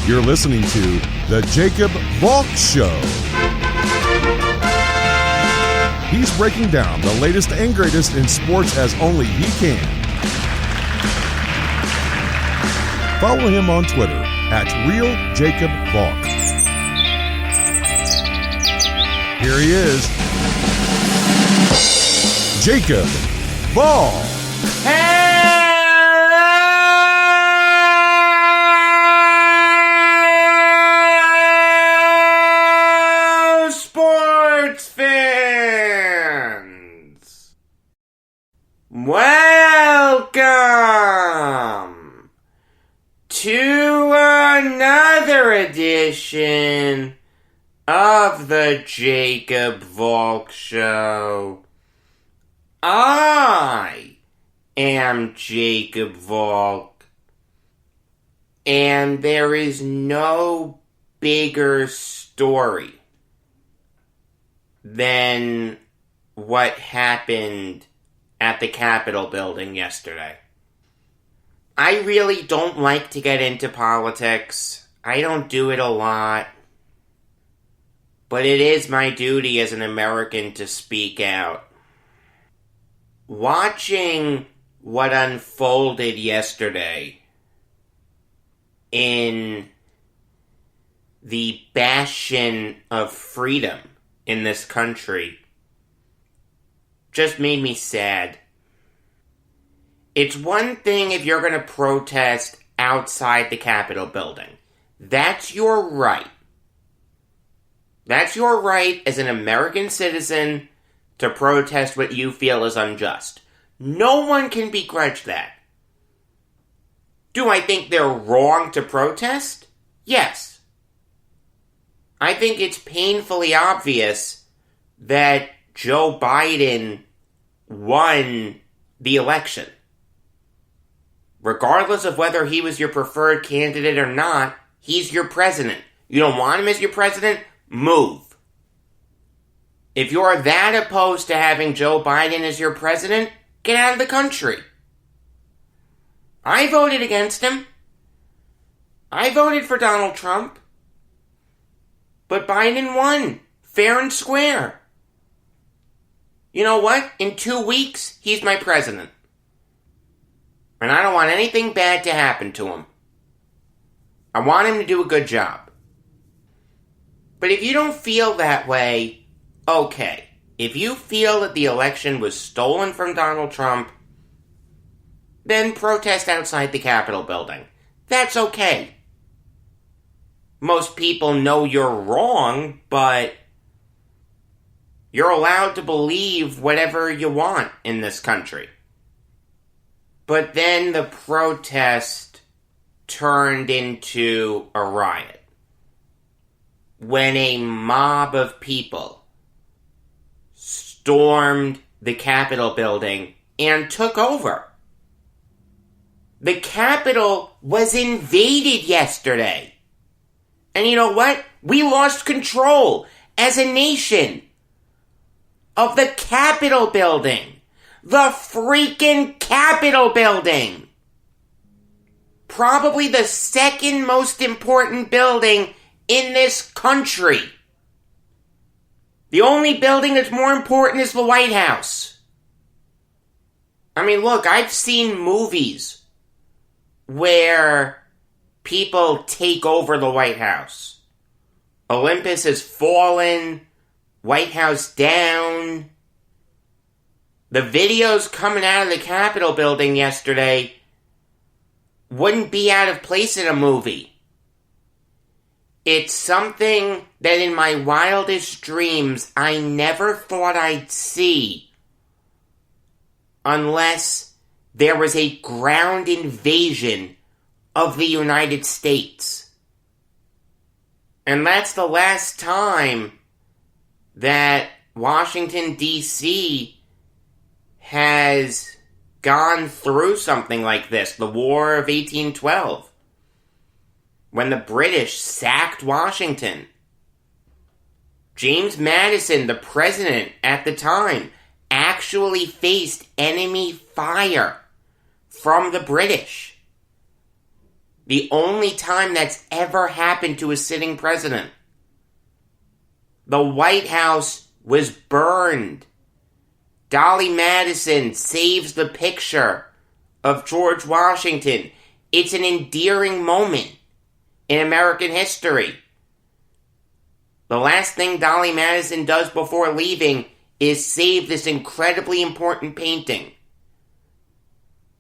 You're listening to The Jacob Valk Show. He's breaking down the latest and greatest in sports as only he can. Follow him on Twitter at RealJacobValk. Here he is, Jacob Valk. Hello, sports fans. Welcome to another edition of the Jacob Valk Show. I am Jacob Valk, and there is no bigger story than what happened at the Capitol building yesterday. I really don't like to get into politics. I don't do it a lot. But it is my duty as an American to speak out. Watching what unfolded yesterday in the bastion of freedom in this country just made me sad. It's one thing if you're going to protest outside the Capitol building. That's your right. That's your right as an American citizen to protest what you feel is unjust. No one can begrudge that. Do I think they're wrong to protest? Yes. I think it's painfully obvious that Joe Biden won the election. Regardless of whether he was your preferred candidate or not, he's your president. You don't want him as your president? Move. If you're that opposed to having Joe Biden as your president, get out of the country. I voted against him. I voted for Donald Trump. But Biden won, fair and square. You know what? In 2 weeks, he's my president. And I don't want anything bad to happen to him. I want him to do a good job. But if you don't feel that way, okay. If you feel that the election was stolen from Donald Trump, then protest outside the Capitol building. That's okay. Most people know you're wrong, but you're allowed to believe whatever you want in this country. But then the protest turned into a riot. When a mob of people stormed the Capitol building and took over. The Capitol was invaded yesterday. And you know what? We lost control as a nation of the Capitol building. The freaking Capitol building. Probably the second most important building in this country. The only building that's more important is the White House. I mean, look, I've seen movies where people take over the White House. Olympus has fallen, White House down. The videos coming out of the Capitol building yesterday wouldn't be out of place in a movie. It's something that in my wildest dreams I never thought I'd see unless there was a ground invasion of the United States. And that's the last time that Washington, D.C. has gone through something like this, the War of 1812. When the British sacked Washington. James Madison, the president at the time, actually faced enemy fire from the British. The only time that's ever happened to a sitting president. The White House was burned. Dolly Madison saves the picture of George Washington. It's an endearing moment in American history. The last thing Dolly Madison does before leaving is save this incredibly important painting.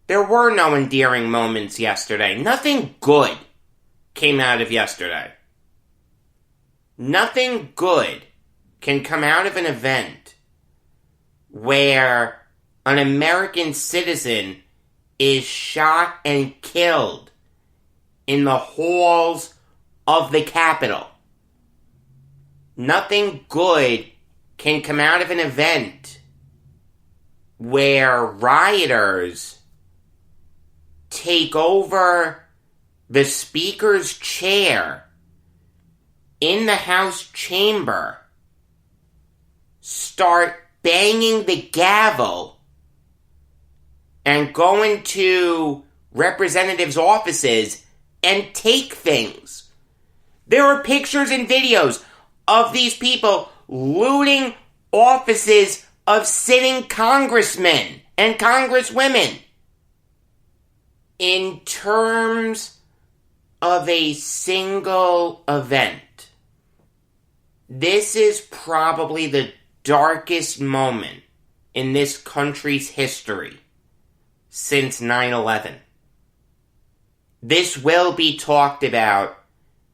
There were no endearing moments yesterday. Nothing good came out of yesterday. Nothing good can come out of an event where an American citizen is shot and killed in the halls of the Capitol. Nothing good can come out of an event where rioters take over the Speaker's chair in the House chamber, start banging the gavel, and go into representatives' offices and take things. There are pictures and videos of these people looting offices of sitting congressmen and congresswomen. In terms of a single event, this is probably the darkest moment in this country's history since 9/11. This will be talked about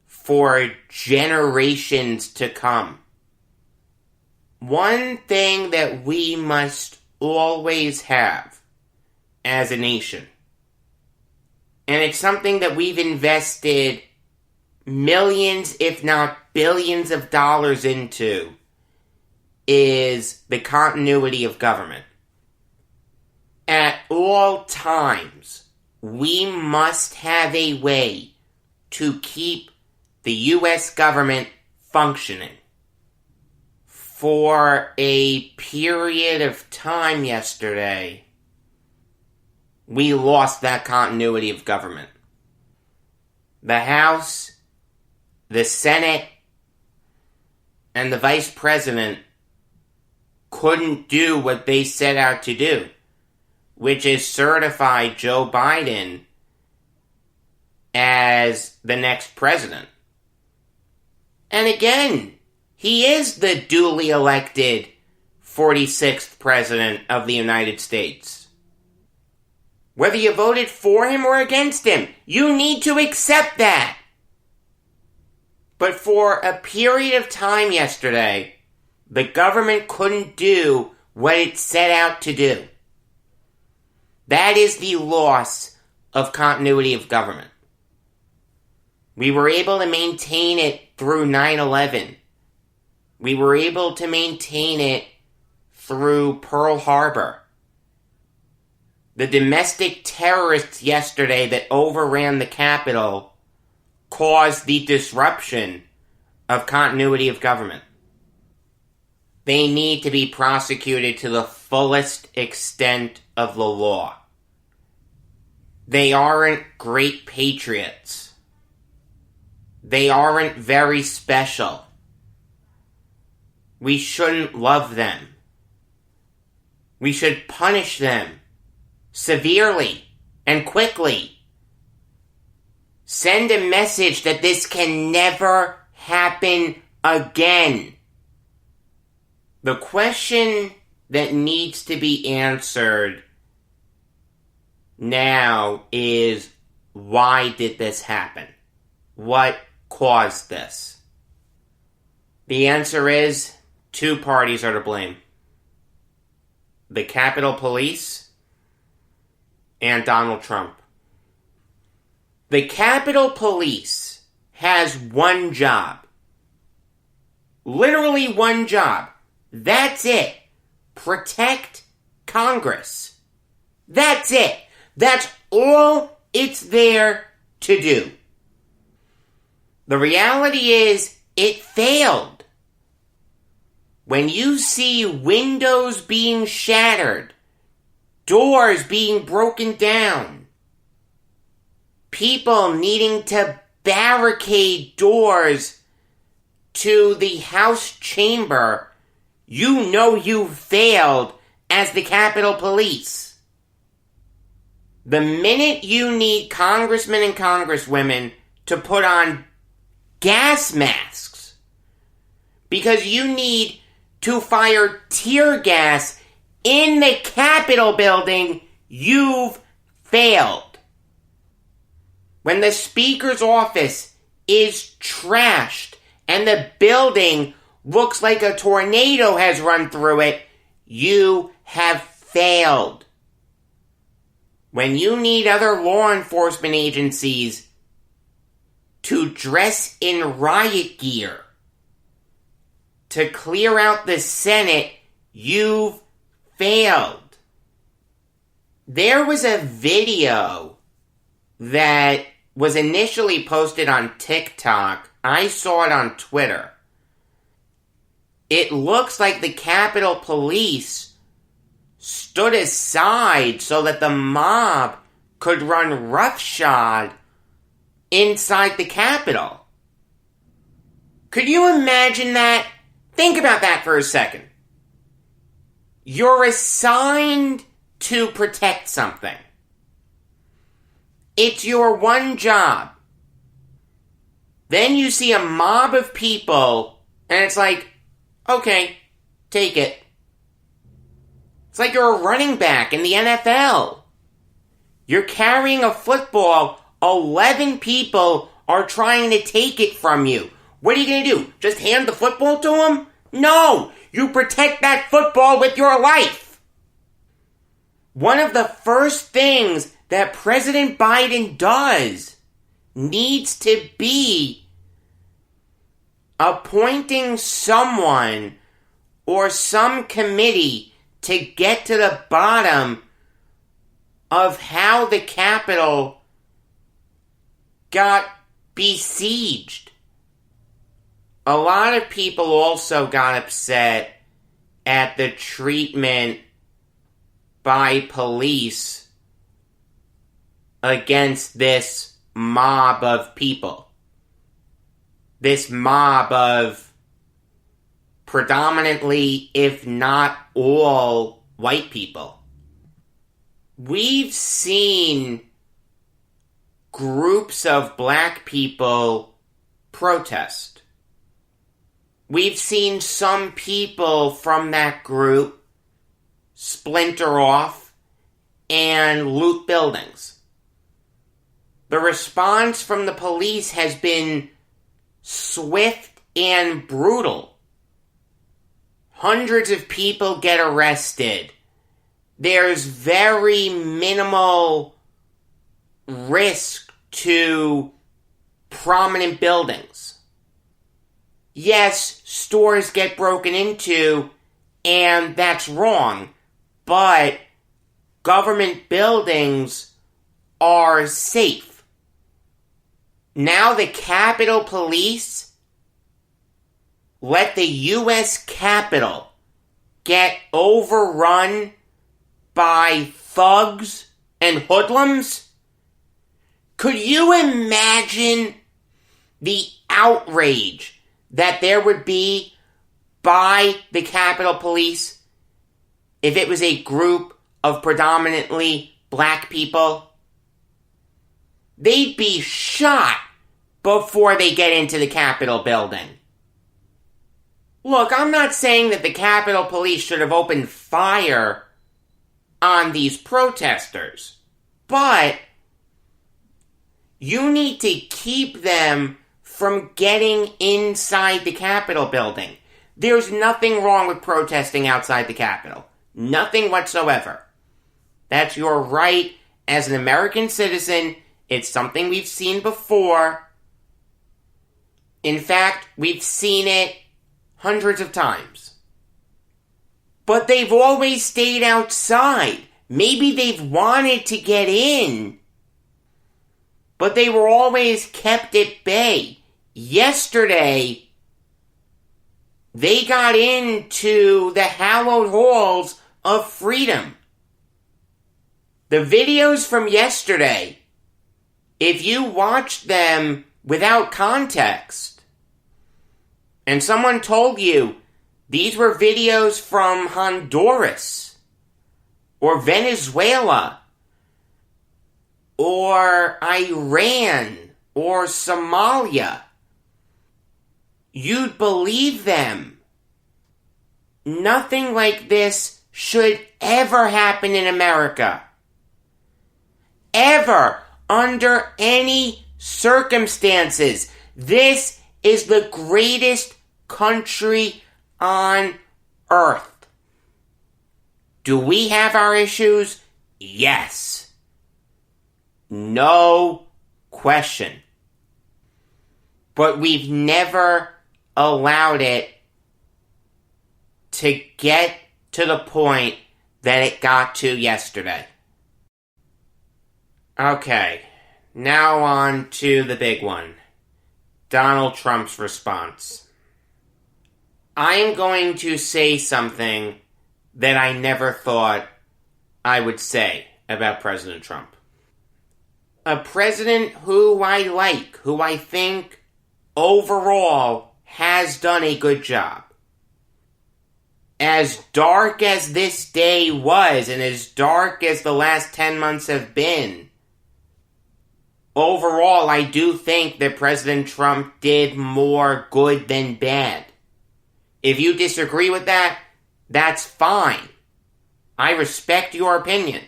for generations to come. One thing that we must always have as a nation, and it's something that we've invested millions, if not billions of dollars into, is the continuity of government. At all times, we must have a way to keep the U.S. government functioning. For a period of time yesterday, we lost that continuity of government. The House, the Senate, and the Vice President couldn't do what they set out to do, which is certify Joe Biden as the next president. And again, he is the duly elected 46th president of the United States. Whether you voted for him or against him, you need to accept that. But for a period of time yesterday, the government couldn't do what it set out to do. That is the loss of continuity of government. We were able to maintain it through 9/11. We were able to maintain it through Pearl Harbor. The domestic terrorists yesterday that overran the Capitol caused the disruption of continuity of government. They need to be prosecuted to the fullest extent of the law. They aren't great patriots. They aren't very special. We shouldn't love them. We should punish them severely and quickly. Send a message that this can never happen again. The question that needs to be answered now is, why did this happen? What caused this? The answer is, two parties are to blame. The Capitol Police and Donald Trump. The Capitol Police has one job. Literally one job. That's it. Protect Congress. That's it. That's all it's there to do. The reality is, it failed. When you see windows being shattered, doors being broken down, people needing to barricade doors to the House chamber, you know you failed as the Capitol Police. The minute you need congressmen and congresswomen to put on gas masks because you need to fire tear gas in the Capitol building, you've failed. When the Speaker's office is trashed and the building looks like a tornado has run through it, you have failed. When you need other law enforcement agencies to dress in riot gear to clear out the Senate, you've failed. There was a video that was initially posted on TikTok. I saw it on Twitter. It looks like the Capitol Police stood aside so that the mob could run roughshod inside the Capitol. Could you imagine that? Think about that for a second. You're assigned to protect something. It's your one job. Then you see a mob of people, and it's like, okay, take it. It's like you're a running back in the NFL. You're carrying a football, 11 people are trying to take it from you. What are you going to do? Just hand the football to them? No! You protect that football with your life! One of the first things that President Biden does needs to be appointing someone or some committee to get to the bottom of how the Capitol got besieged. A lot of people also got upset at the treatment by police against this mob of people. This mob of predominantly, if not all, white people. We've seen groups of black people protest. We've seen some people from that group splinter off and loot buildings. The response from the police has been swift and brutal. Hundreds of people get arrested. There's very minimal risk to prominent buildings. Yes, stores get broken into, and that's wrong, but government buildings are safe. Now the Capitol Police let the U.S. Capitol get overrun by thugs and hoodlums? Could you imagine the outrage that there would be by the Capitol Police if it was a group of predominantly black people? They'd be shot before they get into the Capitol building. Look, I'm not saying that the Capitol Police should have opened fire on these protesters, but you need to keep them from getting inside the Capitol building. There's nothing wrong with protesting outside the Capitol. Nothing whatsoever. That's your right as an American citizen. It's something we've seen before. In fact, we've seen it hundreds of times. But they've always stayed outside. Maybe they've wanted to get in, but they were always kept at bay. Yesterday, they got into the hallowed halls of freedom. The videos from yesterday if you watch them without context, and someone told you these were videos from Honduras, or Venezuela, or Iran, or Somalia, you'd believe them. Nothing like this should ever happen in America. Ever, under any circumstances. This is the greatest country on earth. Do we have our issues? Yes. No question. But we've never allowed it to get to the point that it got to yesterday. Okay, now on to the big one. Donald Trump's response. I am going to say something that I never thought I would say about President Trump. A president who I like, who I think overall has done a good job. As dark as this day was, and as dark as the last 10 months have been, overall, I do think that President Trump did more good than bad. If you disagree with that, that's fine. I respect your opinion.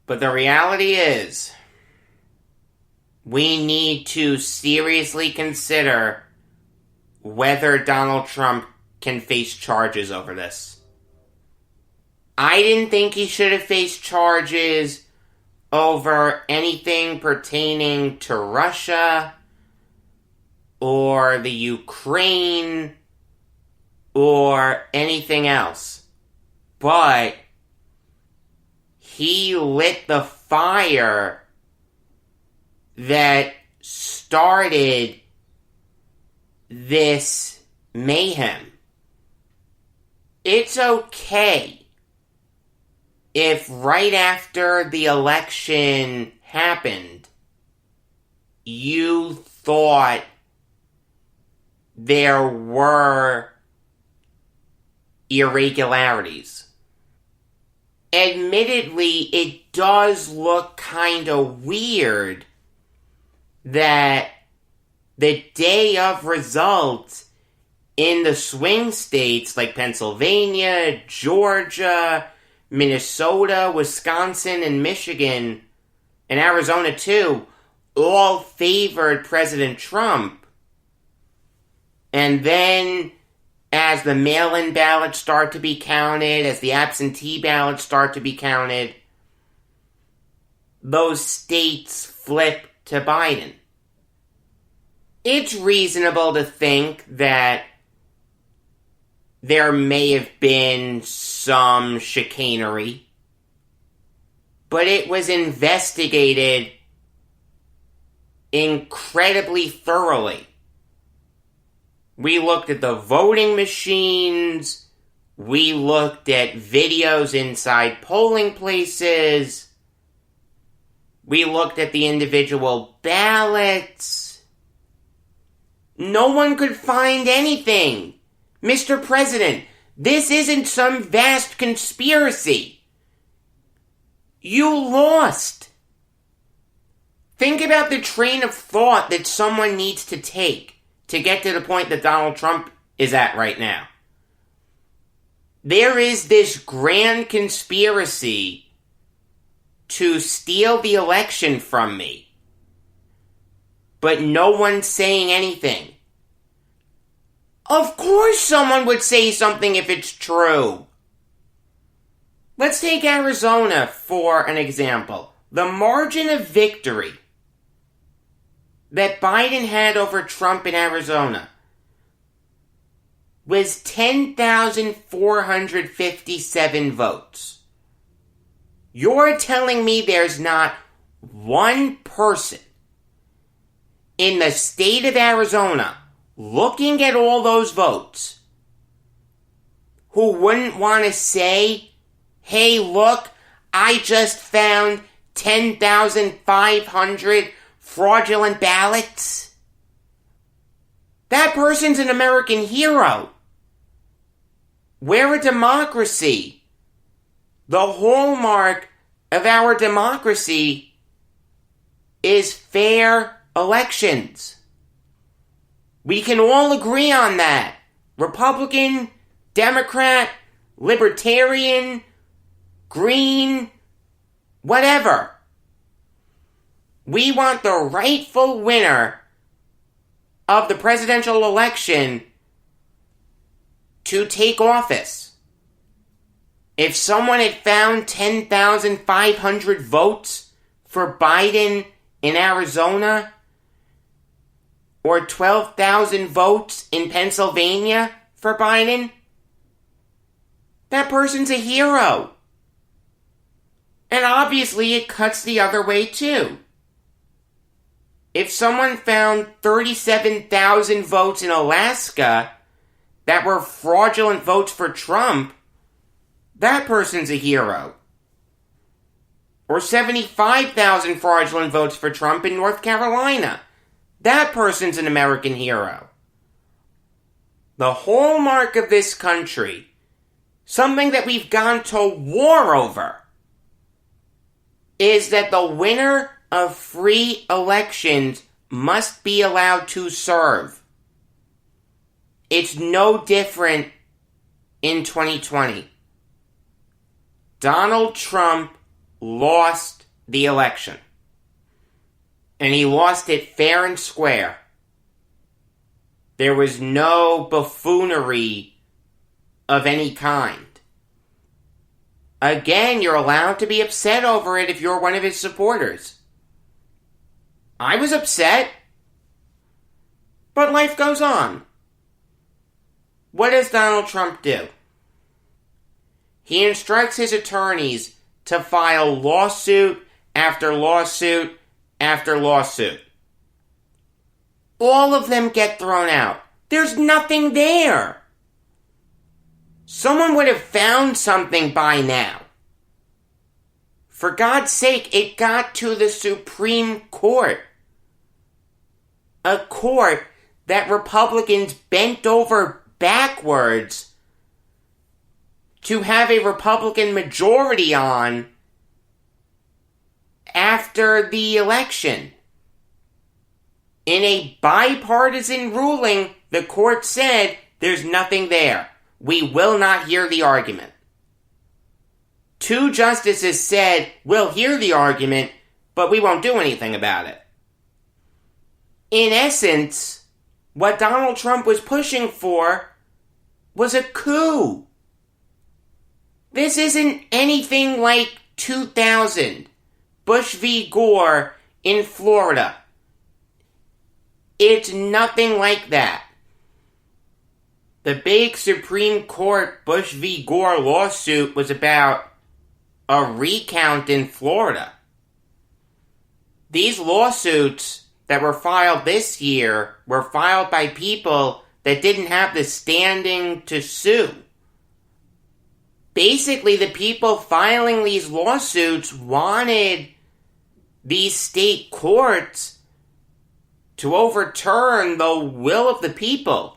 But the reality is, we need to seriously consider whether Donald Trump can face charges over this. I didn't think he should have faced charges over anything pertaining to Russia or the Ukraine or anything else. But he lit the fire that started this mayhem. It's okay if right after the election happened, you thought there were irregularities. Admittedly, it does look kind of weird that the day of results in the swing states like Pennsylvania, Georgia, Minnesota, Wisconsin, and Michigan, and Arizona too, all favored President Trump. And then, as the mail-in ballots start to be counted, as the absentee ballots start to be counted, those states flip to Biden. It's reasonable to think that there may have been some chicanery, but it was investigated incredibly thoroughly. We looked at the voting machines, we looked at videos inside polling places, we looked at the individual ballots. No one could find anything. Mr. President, this isn't some vast conspiracy. You lost. Think about the train of thought that someone needs to take to get to the point that Donald Trump is at right now. There is this grand conspiracy to steal the election from me, but no one's saying anything. Of course someone would say something if it's true. Let's take Arizona for an example. The margin of victory that Biden had over Trump in Arizona was 10,457 votes. You're telling me there's not one person in the state of Arizona looking at all those votes who wouldn't want to say, hey, look, I just found 10,500 fraudulent ballots? That person's an American hero. We're a democracy. The hallmark of our democracy is fair elections. We can all agree on that. Republican, Democrat, Libertarian, Green, whatever. We want the rightful winner of the presidential election to take office. If someone had found 10,500 votes for Biden in Arizona, or 12,000 votes in Pennsylvania for Biden, that person's a hero. And obviously it cuts the other way too. If someone found 37,000 votes in Alaska that were fraudulent votes for Trump, that person's a hero. Or 75,000 fraudulent votes for Trump in North Carolina. That person's an American hero. The hallmark of this country, something that we've gone to war over, is that the winner of free elections must be allowed to serve. It's no different in 2020. Donald Trump lost the election. And he lost it fair and square. There was no buffoonery of any kind. Again, you're allowed to be upset over it if you're one of his supporters. I was upset. But life goes on. What does Donald Trump do? He instructs his attorneys to file lawsuit after lawsuit after lawsuit. All of them get thrown out. There's nothing there. Someone would have found something by now. For God's sake, it got to the Supreme Court. A court that Republicans bent over backwards to have a Republican majority on after the election. In a bipartisan ruling, the court said there's nothing there. We will not hear the argument. 2 justices said, we'll hear the argument, but we won't do anything about it. In essence, what Donald Trump was pushing for was a coup. This isn't anything like 2000, Bush v. Gore in Florida. It's nothing like that. The big Supreme Court Bush v. Gore lawsuit was about a recount in Florida. These lawsuits that were filed this year were filed by people that didn't have the standing to sue. Basically, the people filing these lawsuits wanted these state courts to overturn the will of the people.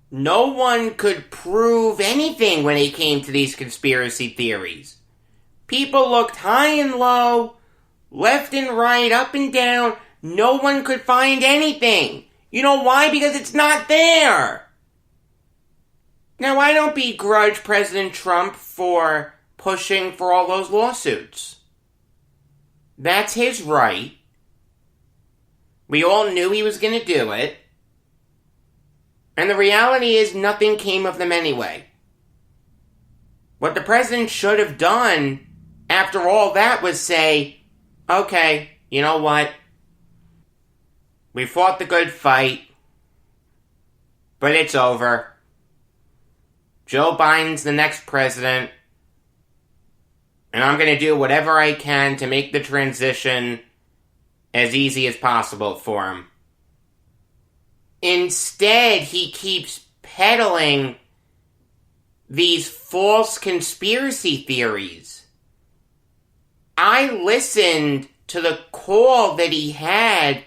No one could prove anything when it came to these conspiracy theories. People looked high and low, left and right, up and down. No one could find anything. You know why? Because it's not there. Now, I don't begrudge President Trump for pushing for all those lawsuits. That's his right. We all knew he was going to do it. And the reality is nothing came of them anyway. What the president should have done after all that was say, okay, you know what? We fought the good fight, but it's over. Joe Biden's the next president, and I'm going to do whatever I can to make the transition as easy as possible for him. Instead, he keeps peddling these false conspiracy theories. I listened to the call that he had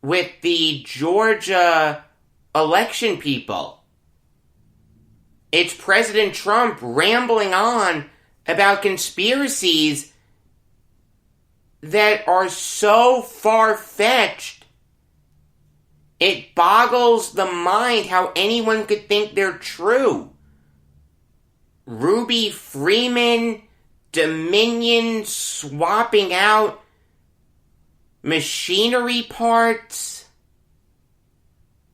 with the Georgia election people. It's President Trump rambling on about conspiracies that are so far-fetched, it boggles the mind how anyone could think they're true. Ruby Freeman, Dominion swapping out machinery parts,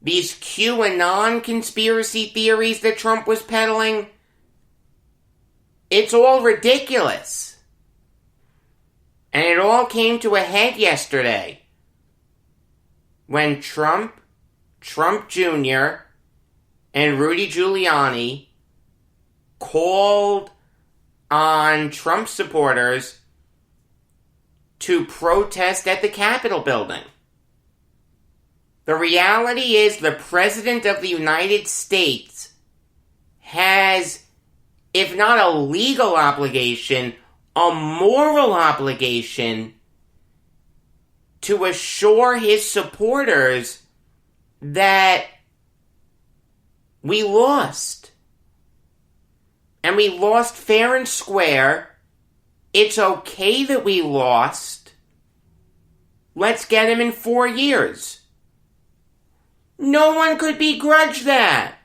these QAnon conspiracy theories that Trump was peddling. It's all ridiculous. And it all came to a head yesterday when Trump Jr., and Rudy Giuliani called on Trump supporters to protest at the Capitol building. The reality is the President of the United States has, if not a legal obligation, a moral obligation to assure his supporters that we lost. And we lost fair and square. It's okay that we lost. Let's get him in 4 years. No one could begrudge that.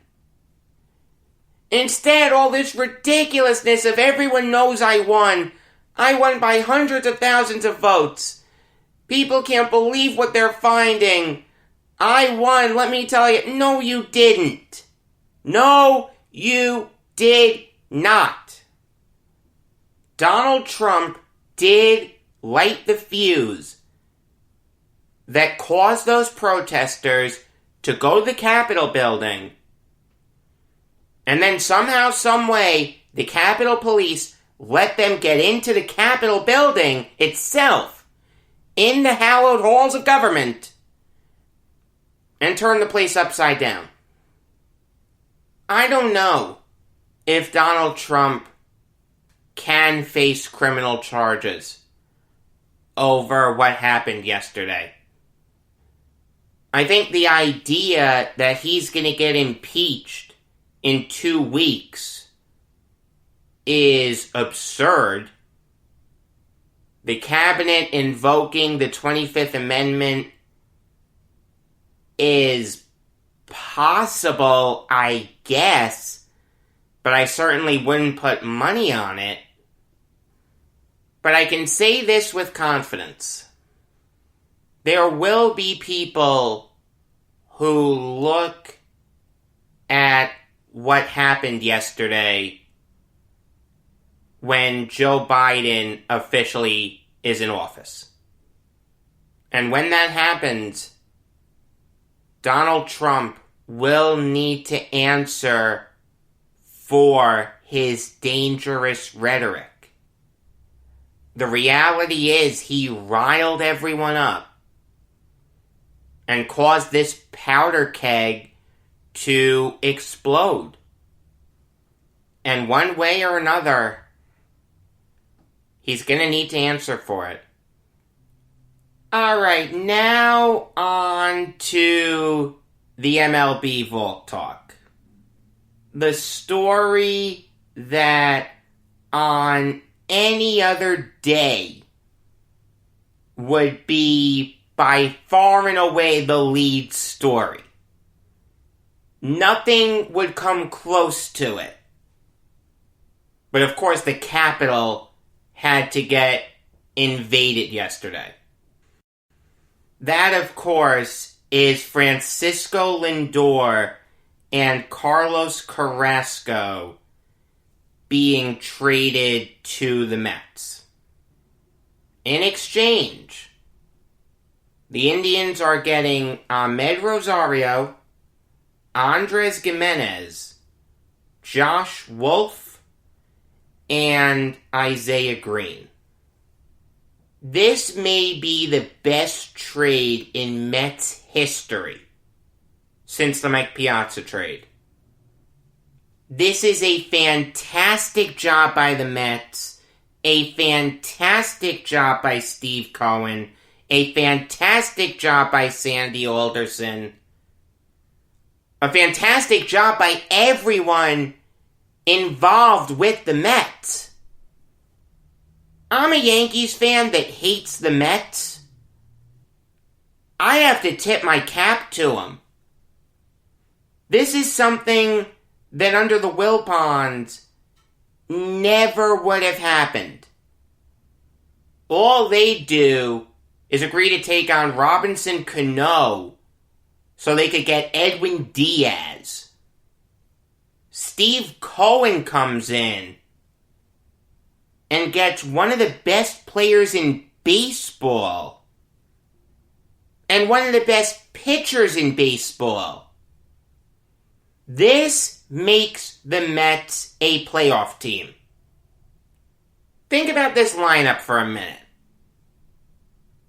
Instead, all this ridiculousness of everyone knows I won by hundreds of thousands of votes. People can't believe what they're finding. I won, let me tell you. No, you didn't. No, you did not. Donald Trump did light the fuse that caused those protesters to go to the Capitol building, and then somehow, some way, the Capitol Police let them get into the Capitol building itself, in the hallowed halls of government, and turn the place upside down. I don't know if Donald Trump can face criminal charges over what happened yesterday. I think the idea that he's going to get impeached in 2 weeks is absurd. The cabinet invoking the 25th Amendment is possible, I guess, but I certainly wouldn't put money on it. But I can say this with confidence. There will be people who look at what happened yesterday when Joe Biden officially is in office. And when that happens, Donald Trump will need to answer for his dangerous rhetoric. The reality is he riled everyone up and caused this powder keg to explode. And one way or another, he's going to need to answer for it. Alright, now on to the MLB Valk talk. The story that on any other day would be by far and away the lead story. Nothing would come close to it. But of course the Capitol had to get invaded yesterday. That, of course, is Francisco Lindor and Carlos Carrasco being traded to the Mets. In exchange, the Indians are getting Ahmed Rosario, Andres Gimenez, Josh Wolfe, and Isaiah Green. This may be the best trade in Mets history since the Mike Piazza trade. This is a fantastic job by the Mets, a fantastic job by Steve Cohen, a fantastic job by Sandy Alderson, a fantastic job by everyone involved with the Mets. I'm a Yankees fan that hates the Mets. I have to tip my cap to them. This is something that under the Wilpons never would have happened. All they do is agree to take on Robinson Cano so they could get Edwin Diaz. Steve Cohen comes in and gets one of the best players in baseball and one of the best pitchers in baseball. This makes the Mets a playoff team. Think about this lineup for a minute.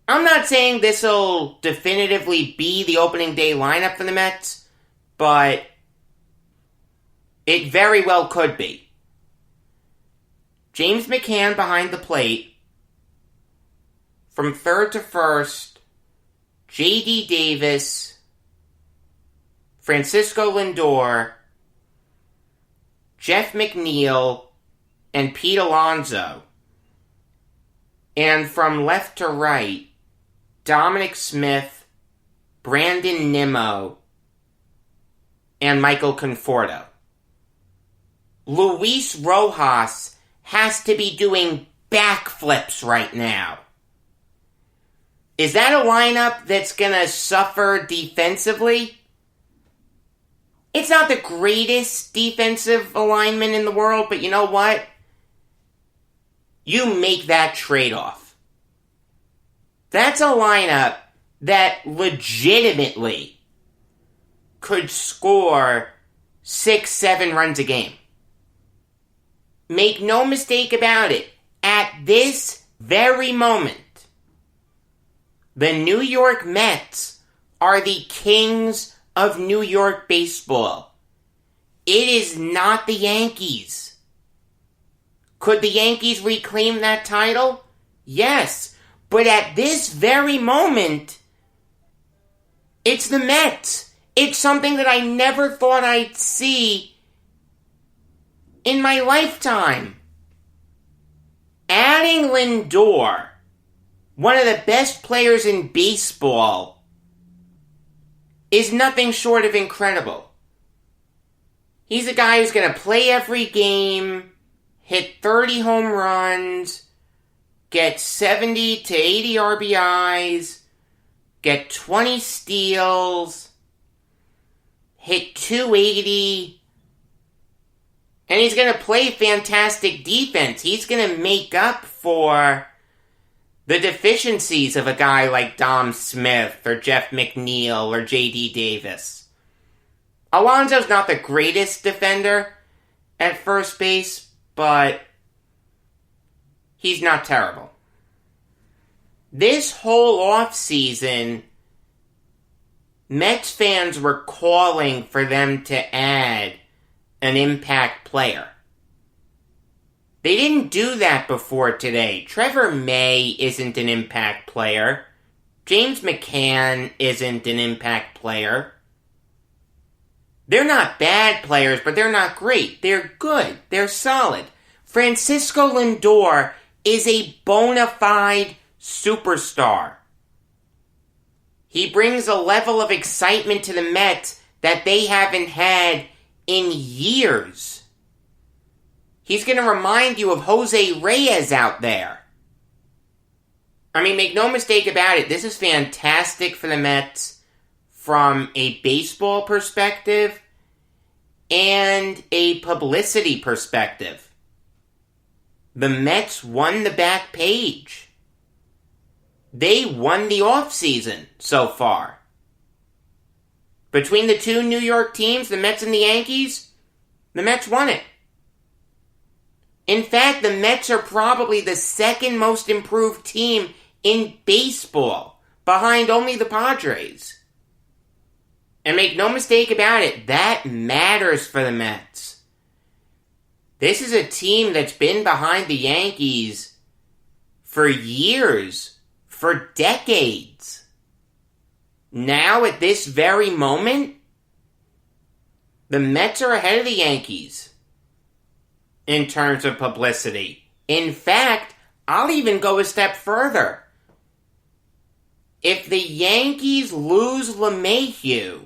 I'm not saying this will definitively be the opening day lineup for the Mets, but it very well could be. James McCann behind the plate. From third to first, J.D. Davis, Francisco Lindor, Jeff McNeil, and Pete Alonso. And from left to right, Dominic Smith, Brandon Nimmo, and Michael Conforto. Luis Rojas has to be doing backflips right now. Is that a lineup that's going to suffer defensively? It's not the greatest defensive alignment in the world, but you know what? You make that trade-off. That's a lineup that legitimately could score 6-7 runs a game. Make no mistake about it. At this very moment, the New York Mets are the kings of New York baseball. It is not the Yankees. Could the Yankees reclaim that title? Yes. But at this very moment, it's the Mets. It's something that I never thought I'd see in my lifetime. Adding Lindor, one of the best players in baseball, is nothing short of incredible. He's a guy who's going to play every game, hit 30 home runs, get 70 to 80 RBIs, get 20 steals, hit 280, and he's going to play fantastic defense. He's going to make up for the deficiencies of a guy like Dom Smith or Jeff McNeil or J.D. Davis. Alonso's not the greatest defender at first base, but he's not terrible. This whole offseason, Mets fans were calling for them to add an impact player. They didn't do that before today. Trevor May isn't an impact player. James McCann isn't an impact player. They're not bad players, but they're not great. They're good. They're solid. Francisco Lindor is a bona fide superstar. He brings a level of excitement to the Mets that they haven't had in years. He's going to remind you of Jose Reyes out there. I mean, make no mistake about it, this is fantastic for the Mets from a baseball perspective and a publicity perspective. The Mets won the back page. They won the offseason so far. Between the two New York teams, the Mets and the Yankees, the Mets won it. In fact, the Mets are probably the second most improved team in baseball, behind only the Padres. And make no mistake about it, that matters for the Mets. This is a team that's been behind the Yankees for years, for decades. Now, at this very moment, the Mets are ahead of the Yankees in terms of publicity. In fact, I'll even go a step further. If the Yankees lose LeMahieu,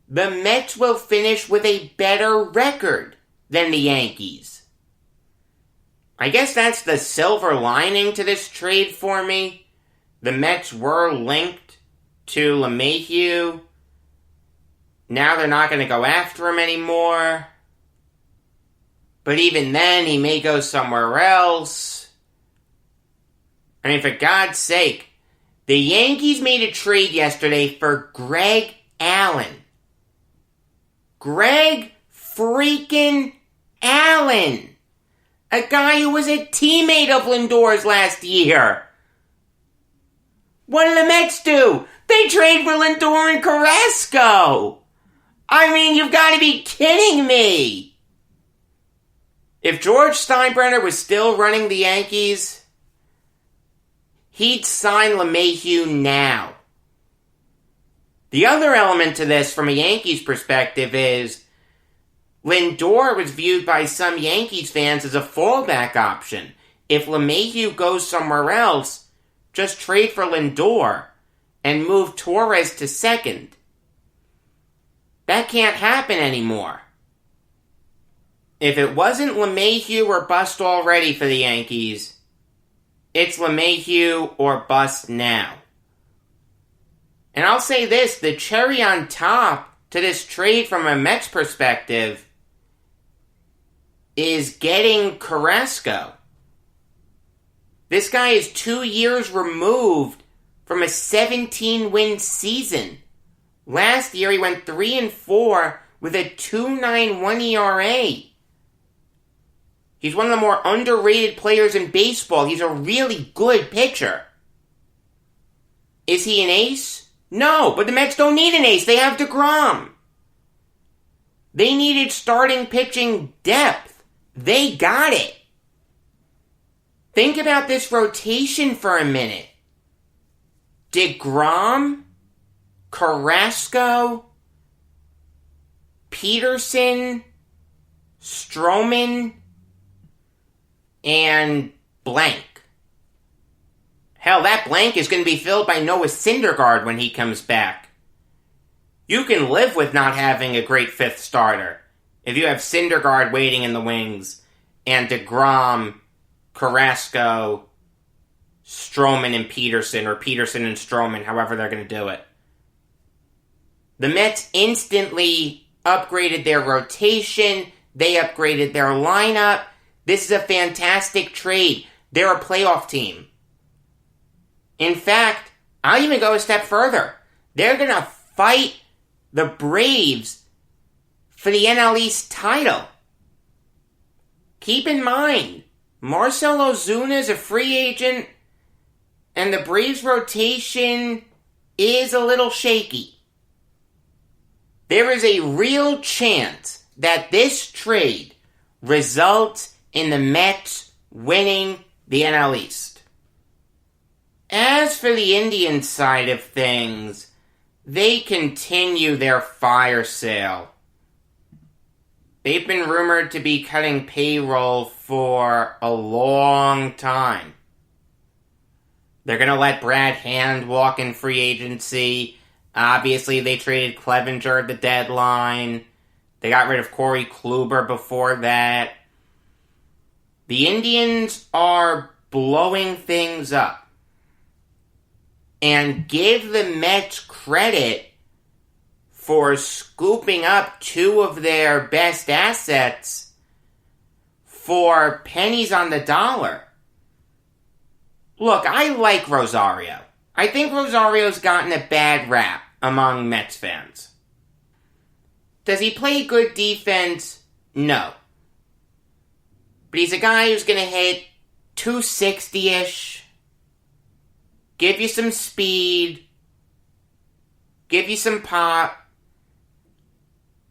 the Mets will finish with a better record than the Yankees. I guess that's the silver lining to this trade for me. The Mets were linked to LeMahieu. Now they're not going to go after him anymore. But even then, he may go somewhere else. I mean, for God's sake, the Yankees made a trade yesterday for Greg Allen. Greg freaking Allen. A guy who was a teammate of Lindor's last year. What did the Mets do? They trade for Lindor and Carrasco. I mean, you've got to be kidding me. If George Steinbrenner was still running the Yankees, he'd sign LeMahieu now. The other element to this from a Yankees perspective is Lindor was viewed by some Yankees fans as a fallback option. If LeMahieu goes somewhere else, just trade for Lindor and move Torres to second. That can't happen anymore. If it wasn't LeMahieu or bust already for the Yankees, it's LeMahieu or bust now. And I'll say this, the cherry on top to this trade from a Mets perspective is getting Carrasco. This guy is 2 years removed from a 17-win season. Last year he went 3-4 with a 2.91 ERA. He's one of the more underrated players in baseball. He's a really good pitcher. Is he an ace? No, but the Mets don't need an ace. They have DeGrom. They needed starting pitching depth. They got it. Think about this rotation for a minute. DeGrom, Carrasco, Peterson, Stroman, and blank. Hell, that blank is going to be filled by Noah Syndergaard when he comes back. You can live with not having a great fifth starter if you have Syndergaard waiting in the wings and DeGrom, Carrasco, Stroman, and Peterson, or Peterson and Stroman, however they're going to do it. The Mets instantly upgraded their rotation. They upgraded their lineup. This is a fantastic trade. They're a playoff team. In fact, I'll even go a step further. They're going to fight the Braves for the NL East title. Keep in mind, Marcell Ozuna is a free agent, and the Braves rotation is a little shaky. There is a real chance that this trade results in the Mets winning the NL East. As for the Indians side of things, they continue their fire sale. They've been rumored to be cutting payroll for a long time. They're going to let Brad Hand walk in free agency. Obviously, they traded Clevenger at the deadline. They got rid of Corey Kluber before that. The Indians are blowing things up. And give the Mets credit for scooping up two of their best assets for pennies on the dollar. Look, I like Rosario. I think Rosario's gotten a bad rap among Mets fans. Does he play good defense? No. But he's a guy who's going to hit 260-ish. Give you some speed. Give you some pop.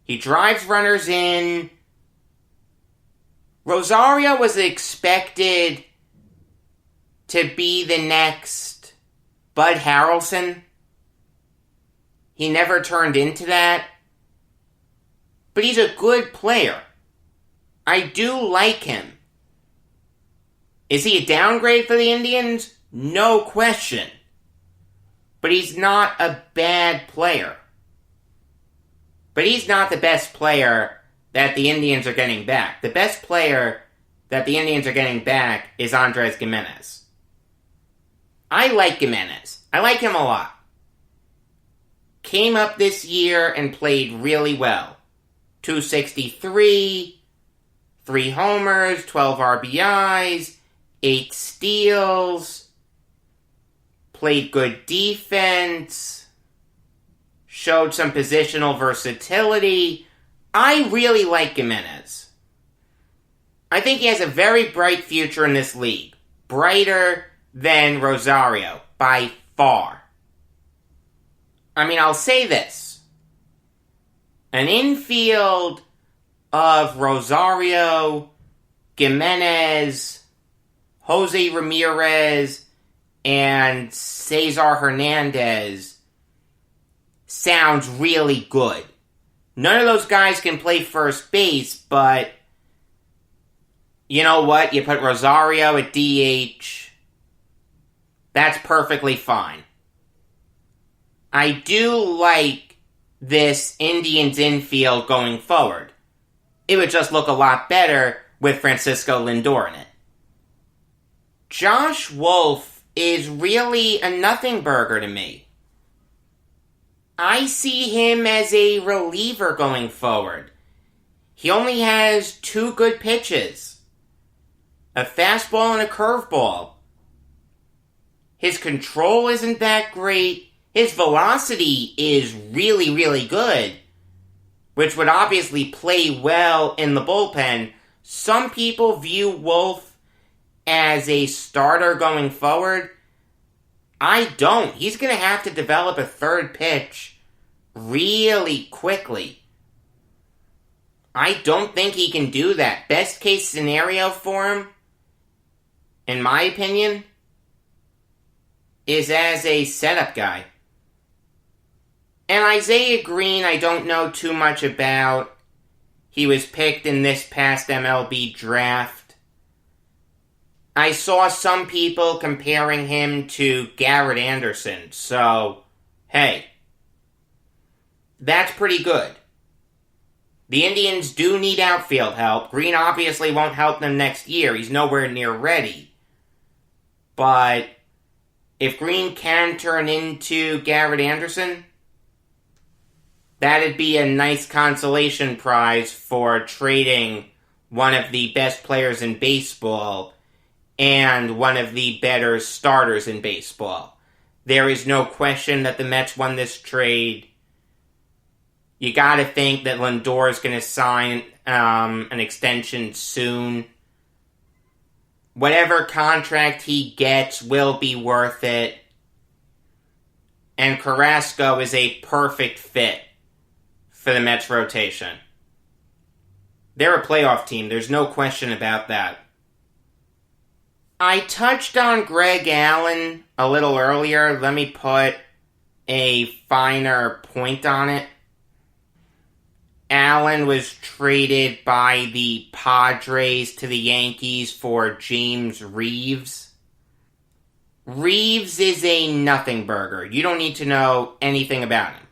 He drives runners in. Rosario was expected to be the next Bud Harrelson. He never turned into that. But he's a good player. I do like him. Is he a downgrade for the Indians? No question. But he's not a bad player. But he's not the best player that the Indians are getting back. The best player that the Indians are getting back is Andres Gimenez. I like Gimenez. I like him a lot. Came up this year and played really well. 263, 3 homers, 12 RBIs, 8 steals, played good defense, showed some positional versatility. I really like Gimenez. I think he has a very bright future in this league. Brighter than Rosario, by far. I mean, I'll say this. An infield of Rosario, Gimenez, Jose Ramirez, and Cesar Hernandez sounds really good. None of those guys can play first base, but you know what? You put Rosario at DH. That's perfectly fine. I do like this Indians infield going forward. It would just look a lot better with Francisco Lindor in it. Josh Wolfe is really a nothing burger to me. I see him as a reliever going forward. He only has 2 good pitches. A fastball and a curveball. His control isn't that great. His velocity is really, really good, which would obviously play well in the bullpen. Some people view Wolfe as a starter going forward. I don't. He's going to have to develop a third pitch really quickly. I don't think he can do that. Best case scenario for him, in my opinion, is as a setup guy. And Isaiah Green, I don't know too much about. He was picked in this past MLB draft. I saw some people comparing him to Garrett Anderson, so, hey, that's pretty good. The Indians do need outfield help. Green obviously won't help them next year. He's nowhere near ready. But if Green can turn into Garrett Anderson, that'd be a nice consolation prize for trading one of the best players in baseball and one of the better starters in baseball. There is no question that the Mets won this trade. You gotta think that Lindor is gonna sign an extension soon. Whatever contract he gets will be worth it. And Carrasco is a perfect fit for the Mets rotation. They're a playoff team, there's no question about that. I touched on Greg Allen a little earlier. Let me put a finer point on it. Allen was traded by the Padres to the Yankees for James Reeves. Reeves is a nothing burger. You don't need to know anything about him.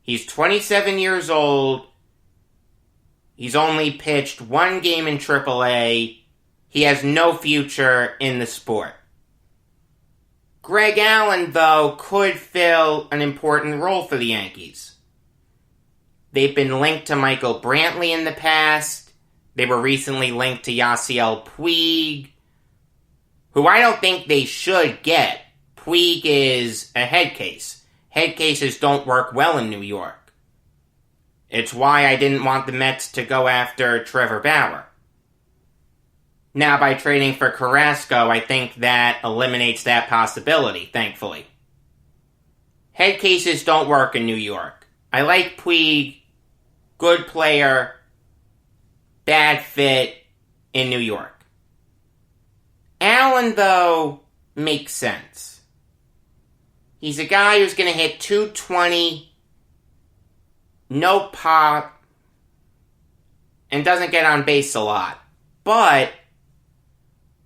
He's 27 years old. He's only pitched 1 game in AAA. He has no future in the sport. Greg Allen, though, could fill an important role for the Yankees. They've been linked to Michael Brantley in the past. They were recently linked to Yasiel Puig, who I don't think they should get. Puig is a head case. Head cases don't work well in New York. It's why I didn't want the Mets to go after Trevor Bauer. Now, by trading for Carrasco, I think that eliminates that possibility, thankfully. Head cases don't work in New York. I like Puig, good player, bad fit in New York. Allen, though, makes sense. He's a guy who's going to hit 220, no pop, and doesn't get on base a lot. But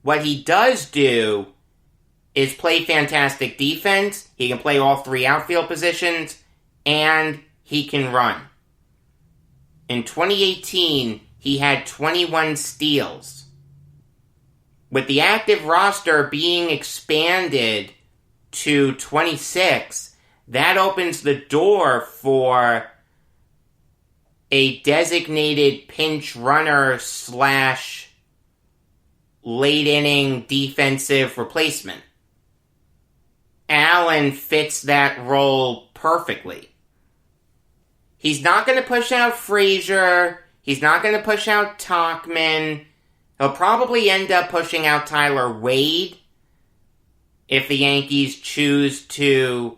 what he does do is play fantastic defense. He can play all three outfield positions, and he can run. In 2018, he had 21 steals. With the active roster being expanded to 26, that opens the door for a designated pinch runner / late inning defensive replacement. Allen fits that role perfectly. He's not going to push out Frazier. He's not going to push out Tauchman. He'll probably end up pushing out Tyler Wade if the Yankees choose to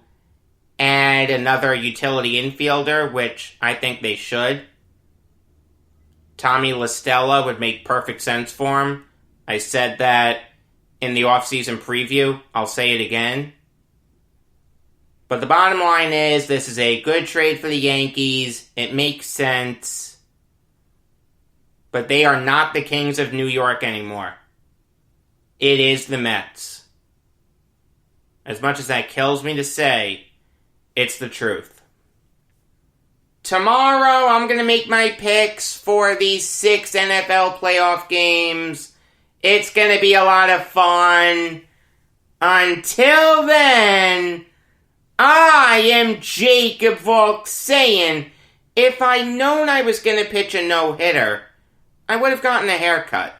add another utility infielder, which I think they should. Tommy La Stella would make perfect sense for him. I said that in the offseason preview. I'll say it again. But the bottom line is, this is a good trade for the Yankees. It makes sense. But they are not the Kings of New York anymore. It is the Mets. As much as that kills me to say, it's the truth. Tomorrow, I'm going to make my picks for these 6 NFL playoff games. It's going to be a lot of fun. Until then, I am Jacob Valk saying, if I'd known I was going to pitch a no-hitter, I would have gotten a haircut.